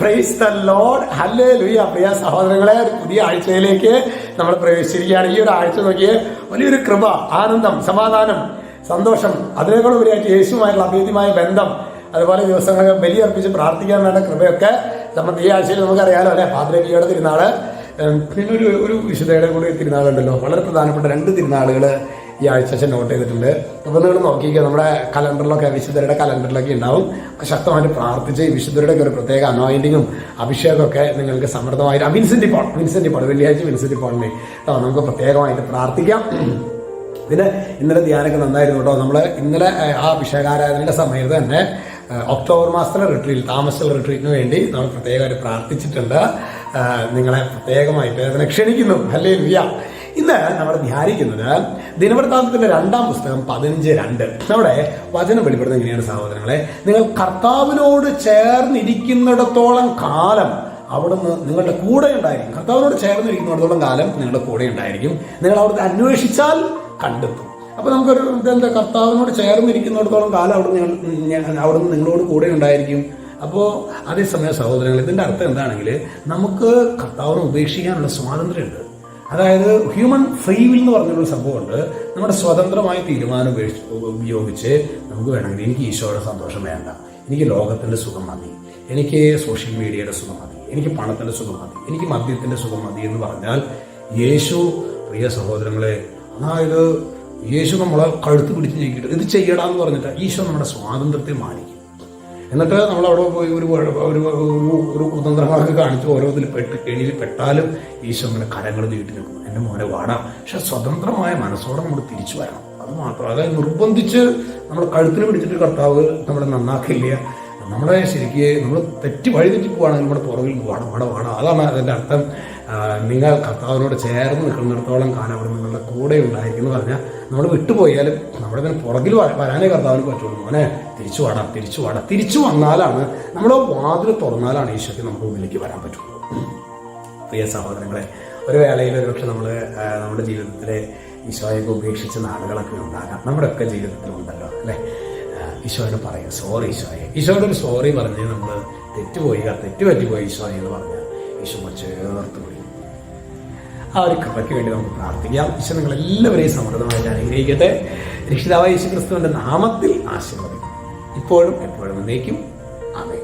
Price the lord, hallelujah. പ്രിയ സഹോദരങ്ങളെ, ഒരു പുതിയ ആഴ്ചയിലേക്ക് നമ്മൾ പ്രവേശിച്ചിരിക്കുകയാണ്. ഈ ഒരു ആഴ്ച നോക്കിയേ, വലിയൊരു കൃപ, ആനന്ദം, സമാധാനം, സന്തോഷം, അതിനേക്കാളും ഉപരിയായിട്ട് യേശുവുമായിട്ടുള്ള അഭേദ്യമായ ബന്ധം, അതുപോലെ ദിവസങ്ങളൊക്കെ ബലിയർപ്പിച്ച് പ്രാർത്ഥിക്കാൻ വേണ്ട കൃപയൊക്കെ നമ്മൾ ഈ ആഴ്ചയിൽ നമുക്കറിയാലോ അല്ലെ. പാദ്രേക്കിയുടെ തിരുനാള്, പിന്നെ ഒരു വിശുദ്ധയുടെ കൂടി തിരുനാളുണ്ടല്ലോ. വളരെ പ്രധാനപ്പെട്ട 2 തിരുനാളുകൾ ഈ ആഴ്ച നോട്ട് ചെയ്തിട്ടുണ്ട്. അപ്പോൾ നിങ്ങൾ നോക്കിക്കുക, നമ്മുടെ കലണ്ടറിലൊക്കെ വിശുദ്ധരുടെ കലണ്ടറിലൊക്കെ ഉണ്ടാവും. ശക്തമായിട്ട് പ്രാർത്ഥിച്ച് ഈ വിശുദ്ധരുടെ ഒരു പ്രത്യേക അനോയിന്റിങ്ങും അഭിഷേകമൊക്കെ നിങ്ങൾക്ക് സമൃദ്ധമായിട്ട് വിൻസെന്റ് പോൾ വെള്ളിയാഴ്ച വിൻസെന്റ് പോളിനെ നമുക്ക് പ്രത്യേകമായിട്ട് പ്രാർത്ഥിക്കാം. പിന്നെ ഇന്നലെ ധ്യാനമൊക്കെ നന്നായിരുന്നു കേട്ടോ. നമ്മൾ ഇന്നലെ ആ അഭിഷേകാരാധനയുടെ സമയത്ത് തന്നെ ഒക്ടോബർ മാസത്തിലെ റിട്രീറ്റ്, താമസ റിട്രീറ്റിന് വേണ്ടി നമ്മൾ പ്രത്യേകമായിട്ട് പ്രാർത്ഥിച്ചിട്ടുണ്ട്. നിങ്ങളെ പ്രത്യേകമായിട്ട് അതിനെ ക്ഷണിക്കുന്നു. ഹല്ലേലൂയ. ഇന്ന് നമ്മൾ ധ്യാനിക്കുന്നത് ദിനവൃത്താന്തത്തിന്റെ 2-ാം പുസ്തകം 15:2. നമ്മുടെ വചനം വെളിപ്പെടുന്നത് എങ്ങനെയാണ് സഹോദരങ്ങളെ? നിങ്ങൾ കർത്താവിനോട് ചേർന്നിരിക്കുന്നിടത്തോളം കാലം അവിടുന്ന് നിങ്ങളുടെ കൂടെ ഉണ്ടായിരിക്കും. കർത്താവിനോട് ചേർന്നിരിക്കുന്നിടത്തോളം കാലം നിങ്ങളുടെ കൂടെ ഉണ്ടായിരിക്കും. നിങ്ങൾ അവിടുത്തെ അന്വേഷിച്ചാൽ കണ്ടെത്തും. അപ്പൊ നമുക്കൊരു ഇതെന്താ, കർത്താവിനോട് ചേർന്നിരിക്കുന്നിടത്തോളം കാലം അവിടുന്ന് നിങ്ങളോട് കൂടെ ഉണ്ടായിരിക്കും. അപ്പോൾ അതേസമയം സഹോദരങ്ങൾ, ഇതിന്റെ അർത്ഥം എന്താണെങ്കിൽ നമുക്ക് കർത്താവിനെ ഉപേക്ഷിക്കാനുള്ള സ്വാതന്ത്ര്യമുണ്ട്. അതായത് ഹ്യൂമൻ ഫ്രീ വിൽ എന്ന് പറഞ്ഞൊരു സംഭവമുണ്ട്. നമ്മുടെ സ്വതന്ത്രമായ തീരുമാനം ഉപയോഗിച്ച് നമുക്ക് വേണമെങ്കിൽ എനിക്ക് ഈശോയുടെ സന്തോഷം വേണ്ട, എനിക്ക് ലോകത്തിന്റെ സുഖം മതി, എനിക്ക് സോഷ്യൽ മീഡിയയുടെ സുഖം മതി, എനിക്ക് പണത്തിന്റെ സുഖം മതി, എനിക്ക് മദ്യത്തിന്റെ സുഖം മതി എന്ന് പറഞ്ഞാൽ യേശു, പ്രിയ സഹോദരങ്ങളെ, അതായത് യേശു നമ്മളെ കഴുത്ത് പിടിച്ച് നീക്കിയിട്ട് ഇത് ചെയ്യടാന്ന് പറഞ്ഞിട്ട് ഈശോ നമ്മുടെ സ്വാതന്ത്ര്യത്തെ മാനിക്കും. എന്നിട്ട് നമ്മളവിടെ പോയി ഒരു കുതന്ത്രങ്ങളൊക്കെ കാണിച്ച് ഓരോന്നിൽ കെണിയിൽ പെട്ടാലും ഈശോ അങ്ങനെ കരങ്ങൾ നീട്ടി നിൽക്കും, എൻ്റെ മോനെ വാടാം. പക്ഷെ സ്വതന്ത്രമായ മനസ്സോടെ നമ്മൾ തിരിച്ചു വരണം. അത് മാത്രം, അതായത് നിർബന്ധിച്ച് നമ്മൾ കഴുത്തിന് പിടിച്ചിട്ട് കർത്താവ് നമ്മളെ നന്നാക്കില്ല. നമ്മളെ ശരിക്കും നമ്മൾ വഴി തെറ്റി പോവാണെങ്കിൽ നമ്മുടെ പുറകിൽ വാടാ. അതാണ് അതിൻ്റെ അർത്ഥം. നിങ്ങൾ കർത്താവിനോട് ചേർന്ന് നിൽക്കുന്നിടത്തോളം കാലം അവിടെ നിങ്ങളുടെ കൂടെ ഉണ്ടായിരിക്കും എന്ന് പറഞ്ഞാൽ നമ്മൾ വിട്ടുപോയാലും നമ്മുടെ തന്നെ പുറകിൽ വരാനേ കർത്താവിന് പറ്റുള്ളൂ. മോനെ തിരിച്ചു വന്നാലാണ്, നമ്മുടെ വാതിൽ തുറന്നാലാണ് ഈശോയ്ക്ക് നമ്മുടെ മുന്നിലേക്ക് വരാൻ പറ്റുള്ളൂ. പ്രിയ സഹോദരങ്ങളെ, ഒരു വേളയിൽ ഒരുപക്ഷെ നമ്മുടെ ജീവിതത്തിലെ ഈശോയൊക്കെ ഉപേക്ഷിച്ച നാളുകളൊക്കെ ഉണ്ടാകാം. നമ്മുടെയൊക്കെ ജീവിതത്തിലുണ്ടല്ലോ അല്ലെ. ഈശോയോട് പറയാം, സോറി ഈശോയെ. ഈശോയോട് ഒരു സോറി പറഞ്ഞ് നമ്മൾ തെറ്റുപറ്റിപ്പോയി ഈശോയെ എന്ന് പറഞ്ഞാൽ ഈശോ ചേർത്ത് വിളിക്കും. ആ ഒരു കൃപയ്ക്ക് വേണ്ടി നമുക്ക് പ്രാർത്ഥിക്കാം. ഈശോ നിങ്ങളെല്ലാവരെയും സമൃദ്ധമായിട്ട് അനുഗ്രഹിക്കട്ടെ. രക്ഷിതാവായ യേശു ക്രിസ്തുവിന്റെ നാമത്തിൽ ആശീർവദിക്കും, ഇപ്പോഴും എപ്പോഴും എന്നേക്കും. ആമേൻ.